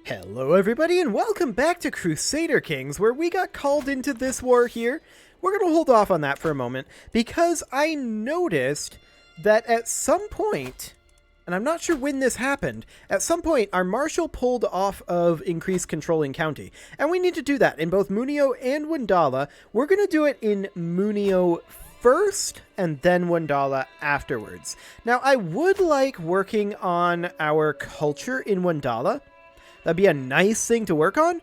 Hello everybody and welcome back to Crusader Kings, where we got called into this war here. We're going to hold off on that for a moment because I noticed that at some point, and I'm not sure when this happened, at some point our marshal pulled off of increased controlling county. And we need to do that in both Munio and Wandala. We're going to do it in Munio first and then Wandala afterwards. Now I would like working on our culture in Wandala. That'd be a nice thing to work on.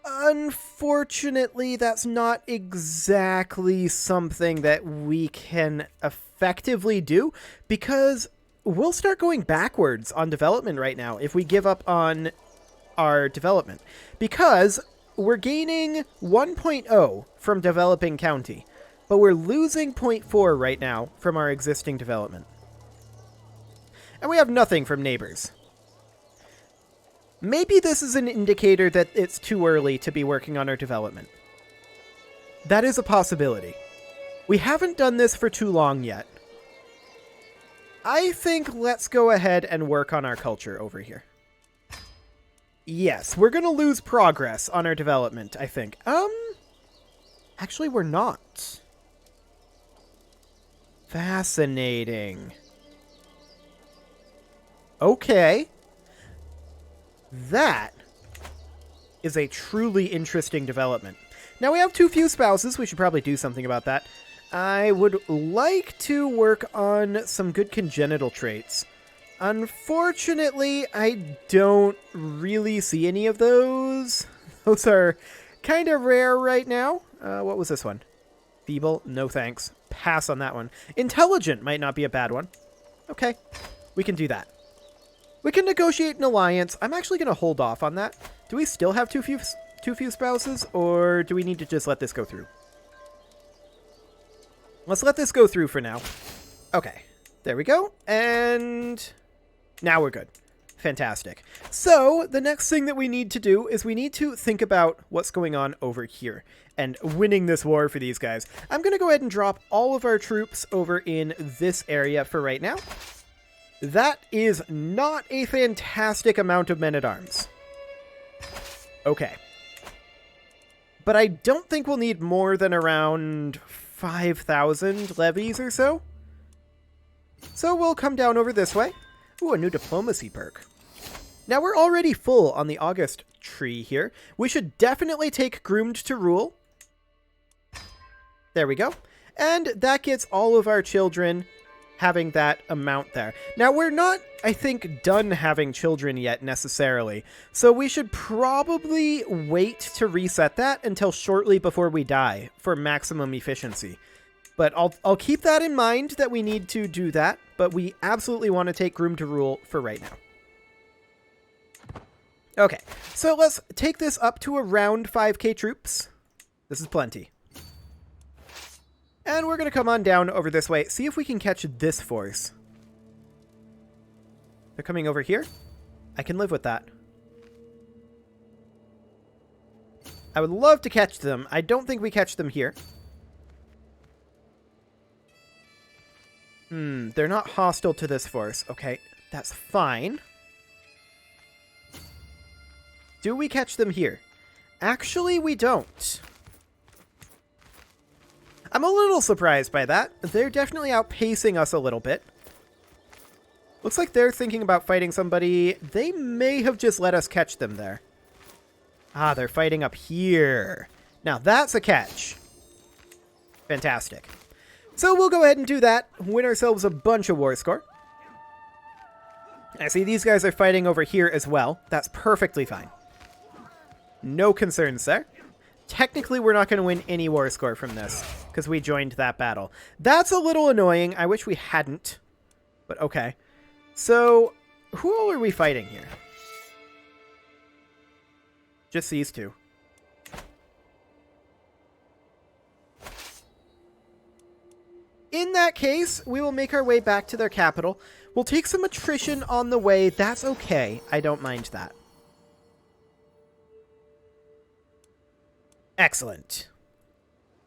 Unfortunately, that's not exactly something that we can effectively do because we'll start going backwards on development right now if we give up on our development. Because we're gaining 1.0 from developing county, but we're losing 0.4 right now from our existing development. And we have nothing from neighbors. Maybe this is an indicator that it's too early to be working on our development. That is a possibility. We haven't done this for too long yet. I think let's go ahead and work on our culture over here. Yes, we're going to lose progress on our development, I think. Actually, we're not. Fascinating. Okay. That is a truly interesting development. Now we have too few spouses. We should probably do something about that. I would like to work on some good congenital traits. Unfortunately, I don't really see any of those. Those are kind of rare right now. What was this one? Feeble? No thanks. Pass on that one. Intelligent might not be a bad one. Okay, we can do that. We can negotiate an alliance. I'm actually going to hold off on that. Do we still have too few spouses, or do we need to just let this go through? Let's let this go through for now. Okay, there we go. And now we're good. Fantastic. So the next thing that we need to do is we need to think about what's going on over here and winning this war for these guys. I'm going to go ahead and drop all of our troops over in this area for right now. That is not a fantastic amount of men-at-arms. Okay. But I don't think we'll need more than around 5,000 levies or so. So we'll come down over this way. Ooh, a new diplomacy perk. Now we're already full on the August tree here. We should definitely take Groomed to Rule. There we go. And that gets all of our children having that amount there. Now, we're not, I think, done having children yet, necessarily. So we should probably wait to reset that until shortly before we die for maximum efficiency. But I'll keep that in mind that we need to do that, but we absolutely want to take Groom to Rule for right now. Okay, so let's take this up to around 5k troops. This is plenty. And we're going to come on down over this way, see if we can catch this force. They're coming over here. I can live with that. I would love to catch them. I don't think we catch them here. They're not hostile to this force. Okay, that's fine. Do we catch them here? Actually, we don't. I'm a little surprised by that. They're definitely outpacing us a little bit. Looks like they're thinking about fighting somebody. They may have just let us catch them there. Ah, they're fighting up here. Now, that's a catch. Fantastic. So we'll go ahead and do that. Win ourselves a bunch of war score. I see these guys are fighting over here as well. That's perfectly fine. No concerns there. Technically, we're not going to win any war score from this because we joined that battle. That's a little annoying. I wish we hadn't, but okay. So, who all are we fighting here? Just these two. In that case, we will make our way back to their capital. We'll take some attrition on the way. That's okay. I don't mind that. Excellent.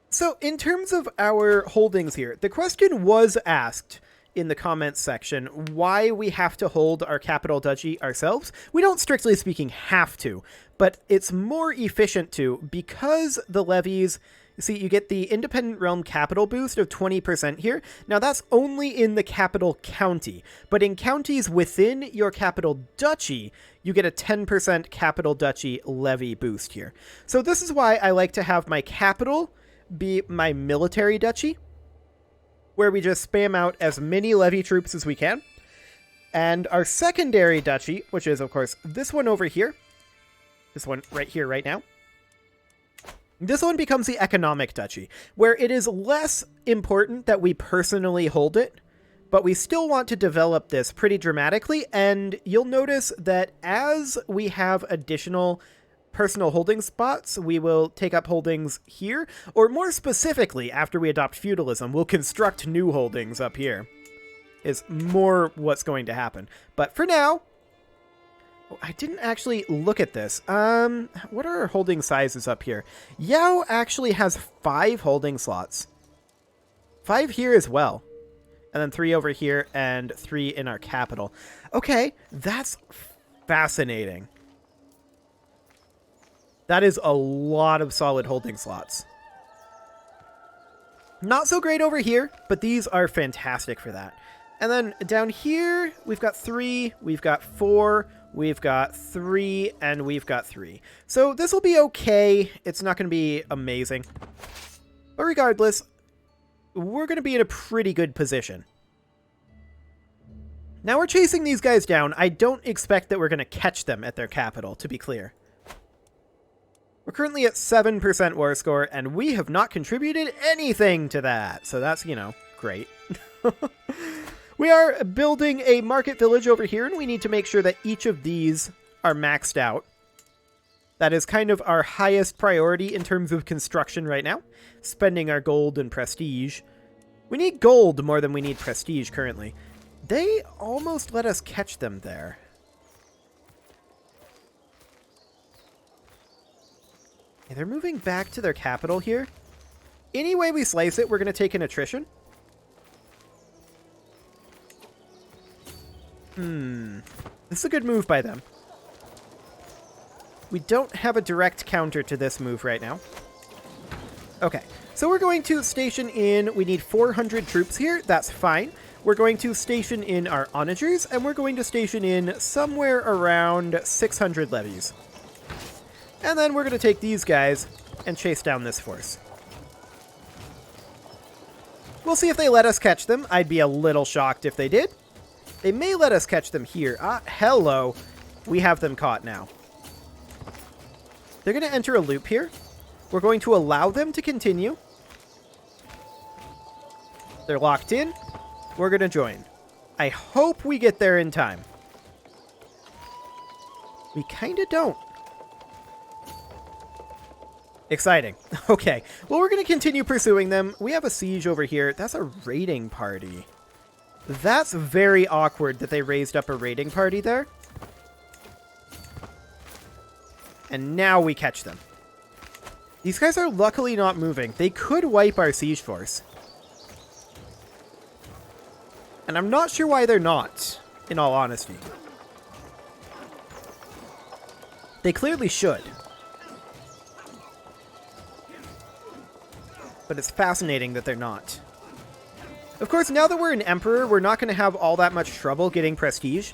So, in terms of our holdings here, the question was asked, in the comments section why we have to hold our capital duchy ourselves. We don't, strictly speaking, have to, but it's more efficient to, because the levies... See, you get the independent realm capital boost of 20% here. Now, that's only in the capital county, but in counties within your capital duchy, you get a 10% capital duchy levy boost here. So this is why I like to have my capital be my military duchy, where we just spam out as many levy troops as we can. And our secondary duchy, which is, of course, this one over here, this one right here, right now, this one becomes the economic duchy, where it is less important that we personally hold it, but we still want to develop this pretty dramatically, and you'll notice that as we have additional personal holding spots, we will take up holdings here, or more specifically, after we adopt feudalism, we'll construct new holdings up here, is more what's going to happen. But for now... I didn't actually look at this. What are our holding sizes up here? Yao actually has 5 holding slots. 5 here as well. And then 3 over here and 3 in our capital. Okay, that's fascinating. That is a lot of solid holding slots. Not so great over here, but these are fantastic for that. And then down here, we've got 3, we've got 4, we've got 3, and we've got 3. So this will be okay. It's not going to be amazing. But regardless, we're going to be in a pretty good position. Now we're chasing these guys down. I don't expect that we're going to catch them at their capital, to be clear. We're currently at 7% war score, and we have not contributed anything to that. So that's, you know, great. We are building a market village over here, and we need to make sure that each of these are maxed out. That is kind of our highest priority in terms of construction right now. Spending our gold and prestige. We need gold more than we need prestige currently. They almost let us catch them there. Yeah, they're moving back to their capital here. Any way we slice it, we're going to take an attrition. This is a good move by them. We don't have a direct counter to this move right now. Okay, so we're going to station in... We need 400 troops here. That's fine. We're going to station in our onagers, and we're going to station in somewhere around 600 levies. And then we're going to take these guys and chase down this force. We'll see if they let us catch them. I'd be a little shocked if they did. They may let us catch them here. Ah, hello. We have them caught now. They're going to enter a loop here. We're going to allow them to continue. They're locked in. We're going to join. I hope we get there in time. We kind of don't. Exciting. Okay. Well, we're going to continue pursuing them. We have a siege over here. That's a raiding party. That's very awkward that they raised up a raiding party there. And now we catch them. These guys are luckily not moving. They could wipe our siege force. And I'm not sure why they're not, in all honesty. They clearly should. But it's fascinating that they're not. Of course, now that we're an emperor, we're not going to have all that much trouble getting prestige.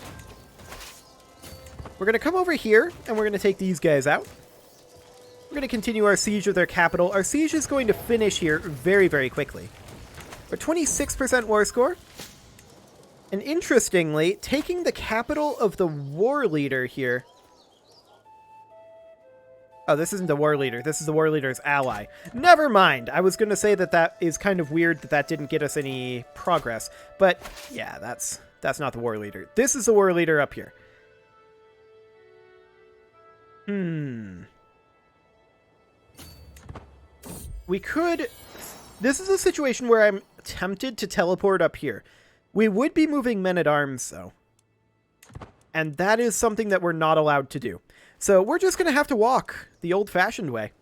We're going to come over here, and we're going to take these guys out. We're going to continue our siege of their capital. Our siege is going to finish here very, very quickly. We're 26% war score. And interestingly, taking the capital of the war leader here... Oh, this isn't the war leader. This is the war leader's ally. Never mind. I was going to say that that is kind of weird that that didn't get us any progress. But yeah, that's not the war leader. This is the war leader up here. We could... This is a situation where I'm tempted to teleport up here. We would be moving men-at-arms, though. And that is something that we're not allowed to do. So we're just going to have to walk the old-fashioned way.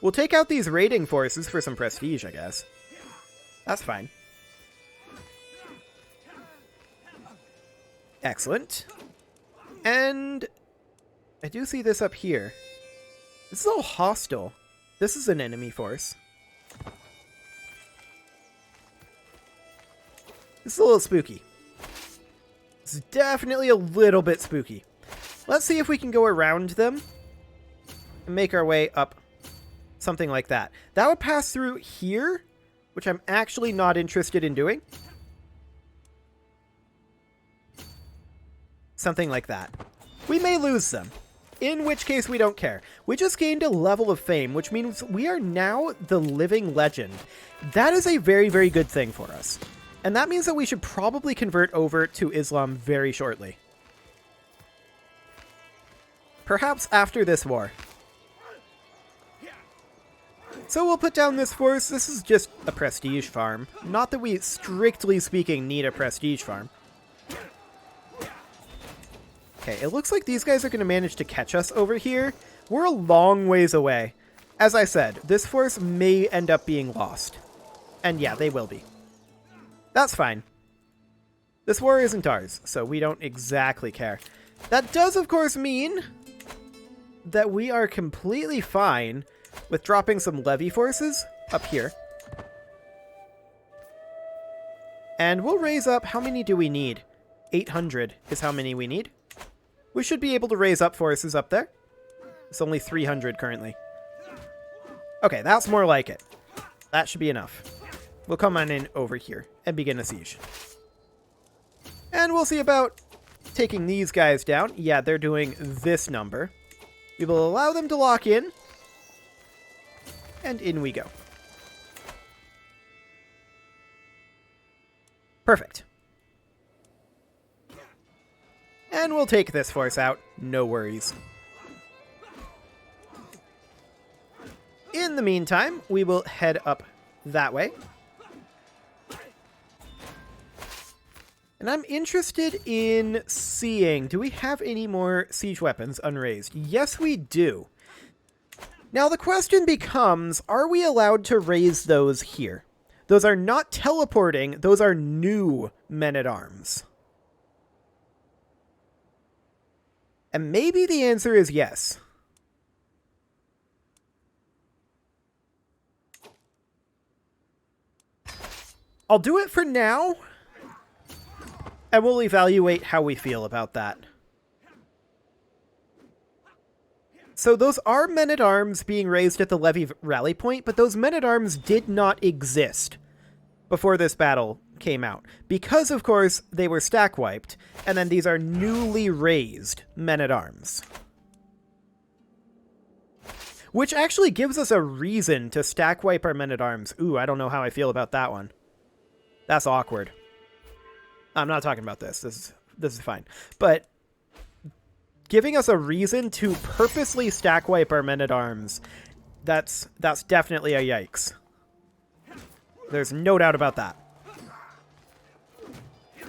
We'll take out these raiding forces for some prestige, I guess. That's fine. Excellent. And I do see this up here. This is all hostile. This is an enemy force. This is a little spooky. This is definitely a little bit spooky. Let's see if we can go around them and make our way up. Something like that. That would pass through here, which I'm actually not interested in doing. Something like that. We may lose them, in which case we don't care. We just gained a level of fame, which means we are now the living legend. That is a very, very good thing for us. And that means that we should probably convert over to Islam very shortly. Perhaps after this war. So we'll put down this force. This is just a prestige farm. Not that we, strictly speaking, need a prestige farm. Okay, it looks like these guys are going to manage to catch us over here. We're a long ways away. As I said, this force may end up being lost. And yeah, they will be. That's fine. This war isn't ours, so we don't exactly care. That does, of course, mean that we are completely fine with dropping some levy forces up here. And we'll raise up... How many do we need? 800 is how many we need. We should be able to raise up forces up there. It's only 300 currently. Okay, that's more like it. That should be enough. We'll come on in over here and begin a siege. And we'll see about taking these guys down. Yeah, they're doing this number. We will allow them to lock in. And in we go. Perfect. And we'll take this force out. No worries. In the meantime, we will head up that way. And I'm interested in seeing, do we have any more siege weapons unraised? Yes, we do. Now the question becomes, are we allowed to raise those here? Those are not teleporting, those are new men-at-arms. And maybe the answer is yes. I'll do it for now, and we'll evaluate how we feel about that. So those are men-at-arms being raised at the levy rally point, but those men-at-arms did not exist before this battle came out. Because, of course, they were stack-wiped, and then these are newly raised men-at-arms. Which actually gives us a reason to stack-wipe our men-at-arms. Ooh, I don't know how I feel about that one. That's awkward. I'm not talking about this. This is fine. But giving us a reason to purposely stack wipe our men-at-arms, that's definitely a yikes. There's no doubt about that.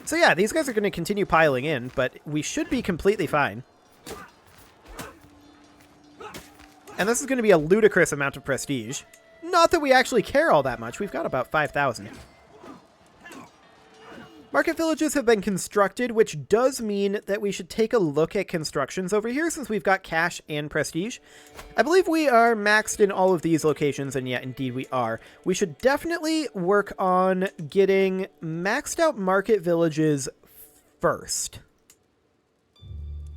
So yeah, these guys are going to continue piling in, but we should be completely fine. And this is going to be a ludicrous amount of prestige. Not that we actually care all that much. We've got about 5,000. Market villages have been constructed, which does mean that we should take a look at constructions over here since we've got cash and prestige. I believe we are maxed in all of these locations, and yeah, indeed we are. We should definitely work on getting maxed out market villages first.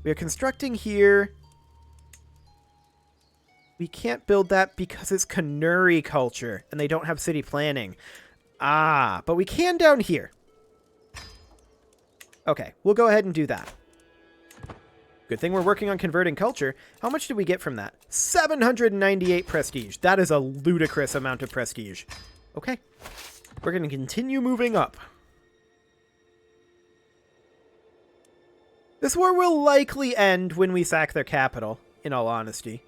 We are constructing here. We can't build that because it's Canary culture, and they don't have city planning. Ah, but we can down here. Okay, we'll go ahead and do that. Good thing we're working on converting culture. How much did we get from that? 798 prestige. That is a ludicrous amount of prestige. Okay, we're going to continue moving up. This war will likely end when we sack their capital, in all honesty.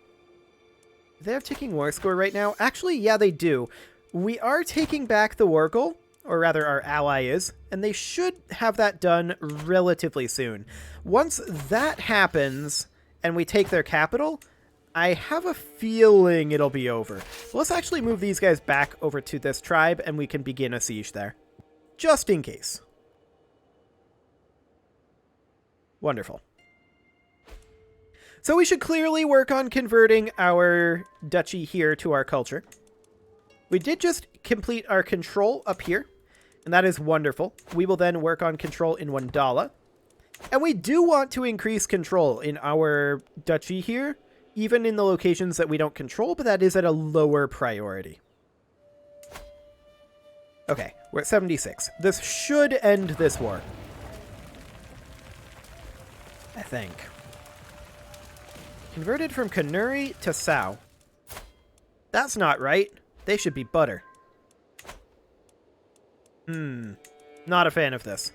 Do they have ticking war score right now? Actually, yeah, they do. We are taking back the war goal. Or rather, our ally is, and they should have that done relatively soon. Once that happens, and we take their capital, I have a feeling it'll be over. Let's actually move these guys back over to this tribe, and we can begin a siege there. Just in case. Wonderful. So we should clearly work on converting our duchy here to our culture. We did just complete our control up here, and that is wonderful. We will then work on control in Wandala. And we do want to increase control in our duchy here, even in the locations that we don't control, but that is at a lower priority. Okay, we're at 76. This should end this war. I think. Converted from Kanuri to Sao. That's not right. They should be butter. Not a fan of this.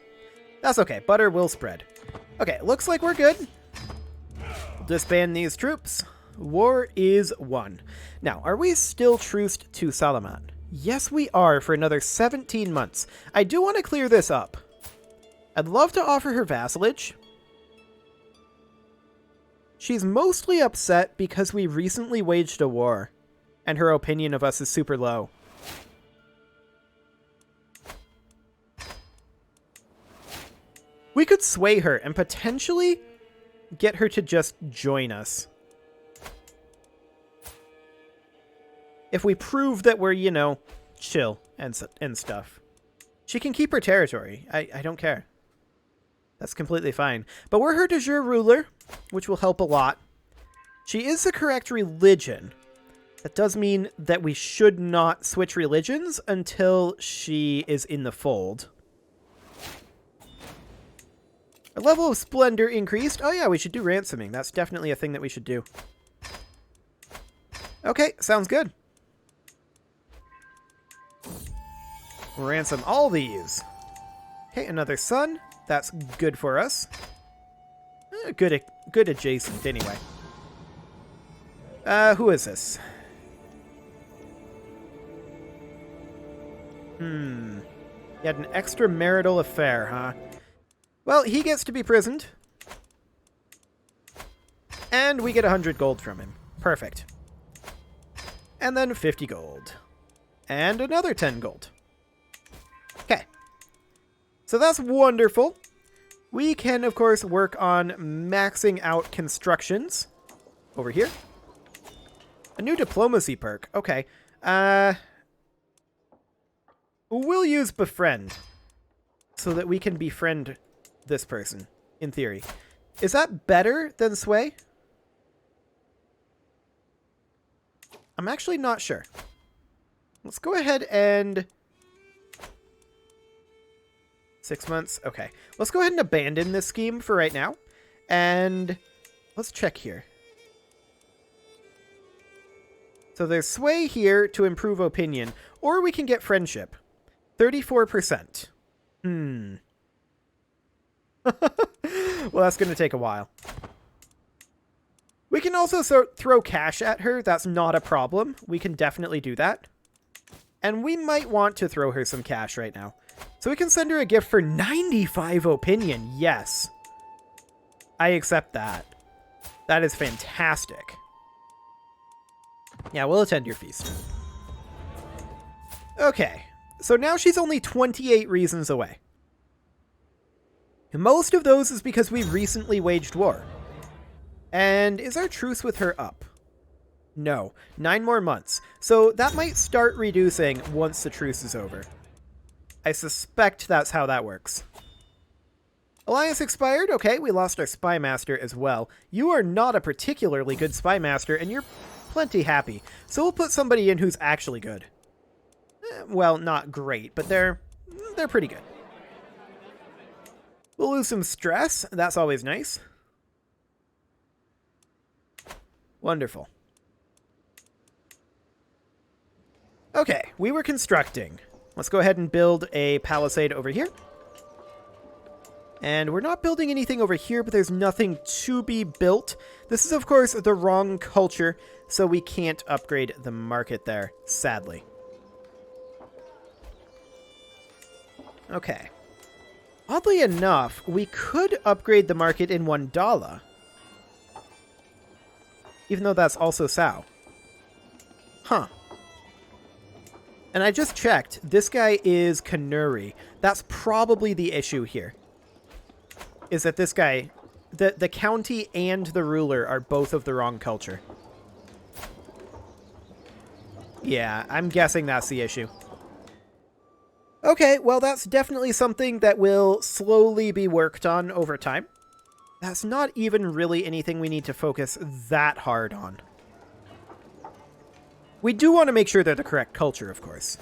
That's okay. Butter will spread. Okay, looks like we're good. Disband these troops. War is won. Now, are we still truced to Salamat? Yes, we are for another 17 months. I do want to clear this up. I'd love to offer her vassalage. She's mostly upset because we recently waged a war, and her opinion of us is super low. We could sway her and potentially get her to just join us. If we prove that we're, you know, chill and stuff. She can keep her territory. I don't care. That's completely fine. But we're her de jure ruler, which will help a lot. She is the correct religion. That does mean that we should not switch religions until she is in the fold. Our level of splendor increased. Oh yeah, we should do ransoming. That's definitely a thing that we should do. Okay, sounds good. Ransom all these. Okay, another son. That's good for us. Good adjacent, anyway. Who is this? He had an extramarital affair, huh? Well, he gets to be prisoned. And we get 100 gold from him. Perfect. And then 50 gold. And another 10 gold. Okay. So that's wonderful. We can, of course, work on maxing out constructions. Over here. A new diplomacy perk. Okay. We'll use befriend. So that we can befriend this person, in theory. Is that better than sway? I'm actually not sure. Let's go ahead and... 6 months? Okay. Let's go ahead and abandon this scheme for right now. And let's check here. So there's sway here to improve opinion. Or we can get friendship. 34%. Well, that's going to take a while. We can also throw cash at her. That's not a problem. We can definitely do that. And we might want to throw her some cash right now. So we can send her a gift for 95 opinion. Yes. I accept that. That is fantastic. Yeah, we'll attend your feast. Okay. So now she's only 28 reasons away. Most of those is because we recently waged war. And is our truce with her up? No. 9 more months. So that might start reducing once the truce is over. I suspect that's how that works. Alliance expired. Okay, we lost our spy master as well. You are not a particularly good spy master, and you're plenty happy. So we'll put somebody in who's actually good. Well, not great, but they're pretty good. We'll lose some stress. That's always nice. Wonderful. Okay, we were constructing. Let's go ahead and build a palisade over here. And we're not building anything over here, but there's nothing to be built. This is, of course, the wrong culture, so we can't upgrade the market there, sadly. Okay. Oddly enough, we could upgrade the market in Wandala. Even though that's also Sao. Huh. And I just checked. This guy is Kanuri. That's probably the issue here. Is that this guy the county and the ruler are both of the wrong culture. Yeah, I'm guessing that's the issue. Okay, well, that's definitely something that will slowly be worked on over time. That's not even really anything we need to focus that hard on. We do want to make sure they're the correct culture, of course.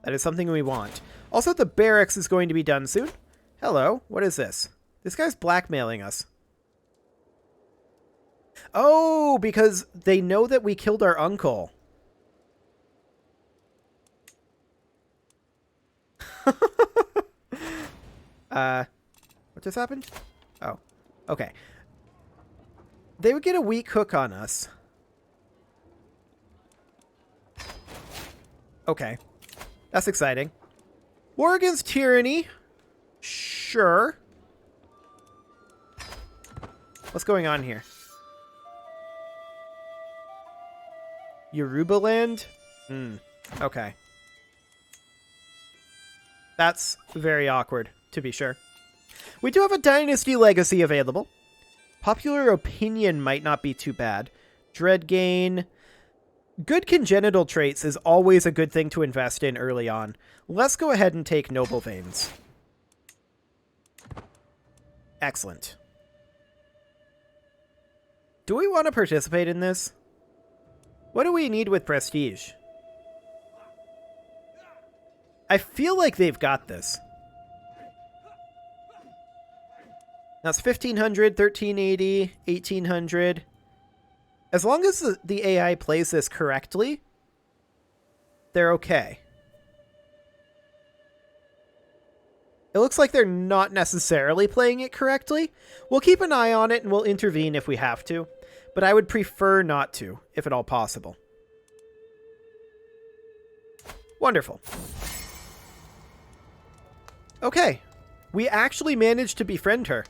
That is something we want. Also, the barracks is going to be done soon. Hello, what is this? This guy's blackmailing us. Oh, because they know that we killed our uncle. What just happened? Oh, okay. They would get a weak hook on us. Okay. That's exciting. War against tyranny. Sure. What's going on here? Yoruba land? Okay. That's very awkward, to be sure. We do have a Dynasty legacy available. Popular opinion might not be too bad. Dread gain. Good congenital traits is always a good thing to invest in early on. Let's go ahead and take Noble Veins. Excellent. Do we want to participate in this? What do we need with prestige? I feel like they've got this. That's 1500, 1380, 1800. As long as the AI plays this correctly, they're okay. It looks like they're not necessarily playing it correctly. We'll keep an eye on it and we'll intervene if we have to, but I would prefer not to, if at all possible. Wonderful. Okay, we actually managed to befriend her.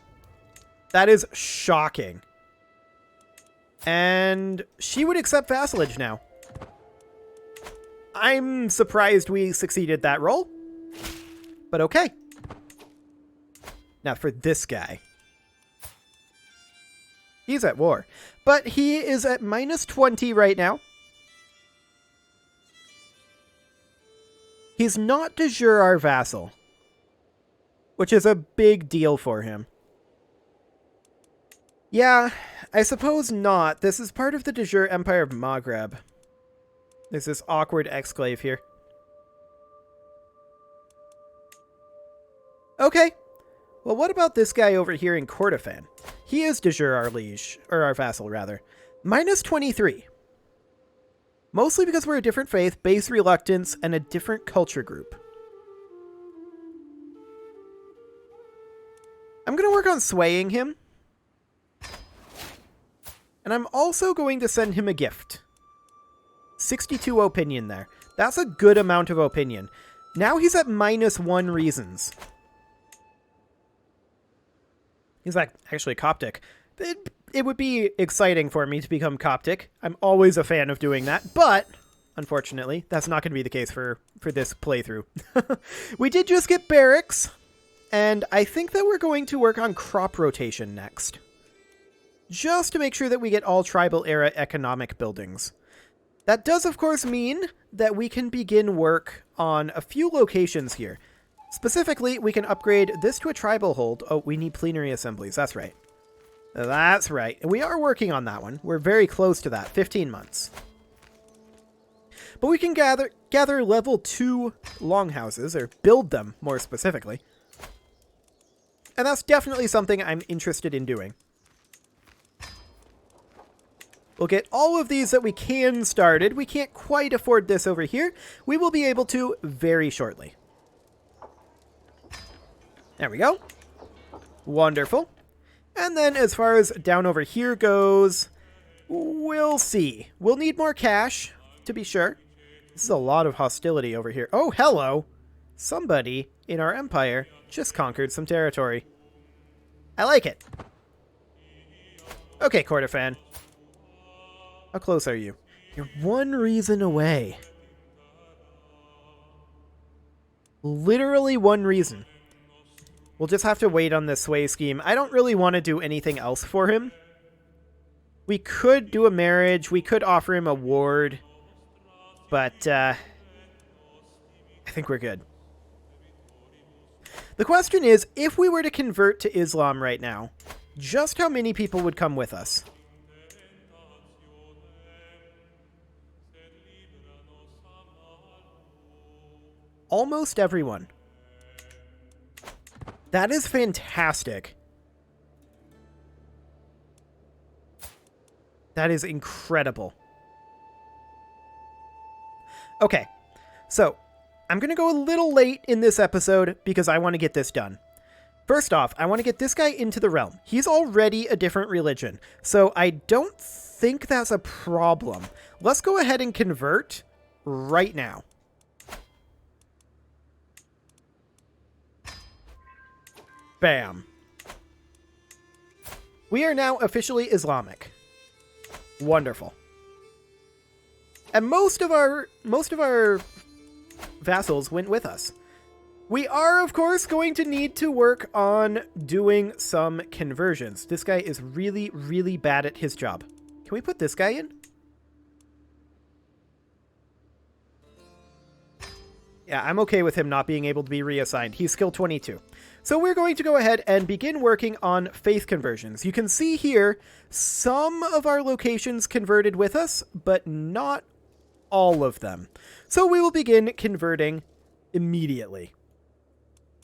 That is shocking. And she would accept vassalage now. I'm surprised we succeeded that role, but okay. Now for this guy. He's at war, but he is at -20 right now. He's not de jure our vassal, which is a big deal for him. Yeah, I suppose not. This is part of the de jure Empire of Maghreb. There's this awkward exclave here. Okay. Well, what about this guy over here in Kordofan? He is de jure our liege, or our vassal, rather. -23. Mostly because we're a different faith, base reluctance, and a different culture group. I'm going to work on swaying him. And I'm also going to send him a gift. 62 opinion there. That's a good amount of opinion. Now he's at -1 reasons. He's like, actually Coptic. It would be exciting for me to become Coptic. I'm always a fan of doing that, but unfortunately, that's not going to be the case for this playthrough. We did just get barracks, and I think that we're going to work on crop rotation next. Just to make sure that we get all tribal era economic buildings. That does, of course, mean that we can begin work on a few locations here. Specifically, we can upgrade this to a tribal hold. Oh, we need plenary assemblies. That's right. That's right. We are working on that one. We're very close to that. 15 months. But we can gather level 2 longhouses, or build them, more specifically. And that's definitely something I'm interested in doing. We'll get all of these that we can started. We can't quite afford this over here. We will be able to very shortly. There we go. Wonderful. And then as far as down over here goes, we'll see. We'll need more cash, to be sure. This is a lot of hostility over here. Oh, hello. Somebody in our empire just conquered some territory. I like it. Okay, Kordofan. How close are you? You're 1 reason away. Literally 1 reason. We'll just have to wait on this sway scheme. I don't really want to do anything else for him. We could do a marriage. We could offer him a ward. But I think we're good. The question is, if we were to convert to Islam right now, just how many people would come with us? Almost everyone. That is fantastic. That is incredible. Okay, so I'm going to go a little late in this episode because I want to get this done. First off, I want to get this guy into the realm. He's already a different religion, so I don't think that's a problem. Let's go ahead and convert right now. Bam. We are now officially Islamic. Wonderful. And most of our vassals went with us. We are, of course, going to need to work on doing some conversions. This guy is really, really bad at his job. Can we put this guy in? Yeah, I'm okay with him not being able to be reassigned. He's skill 22. So we're going to go ahead and begin working on faith conversions. You can see here some of our locations converted with us, but not all of them. So we will begin converting immediately.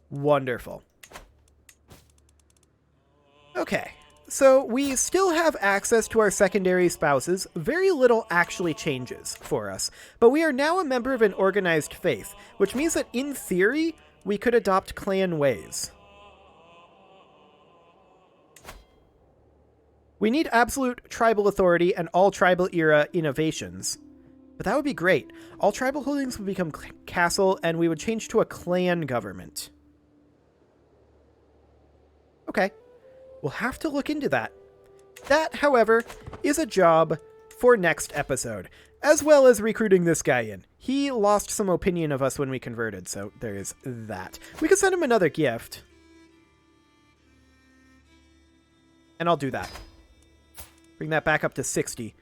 Wonderful. Okay, so we still have access to our secondary spouses. Very little actually changes for us, but we are now a member of an organized faith, which means that in theory, we could adopt clan ways. We need absolute tribal authority and all tribal era innovations. But that would be great. All tribal holdings would become castle, and we would change to a clan government. Okay. We'll have to look into that. That, however, is a job for next episode, as well as recruiting this guy in. He lost some opinion of us when we converted, so there is that. We could send him another gift. And I'll do that. Bring that back up to 60.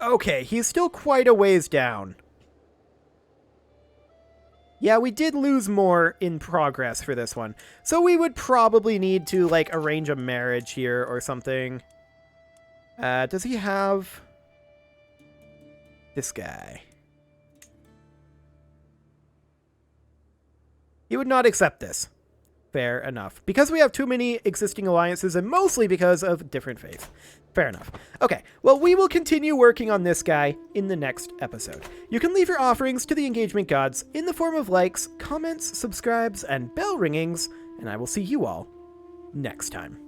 Okay, he's still quite a ways down. Yeah, we did lose more in progress for this one. So we would probably need to, like, arrange a marriage here or something. Does he have this guy? He would not accept this. Fair enough. Because we have too many existing alliances and mostly because of different faith. Fair enough. Okay, well, we will continue working on this guy in the next episode. You can leave your offerings to the engagement gods in the form of likes, comments, subscribes, and bell ringings, and I will see you all next time.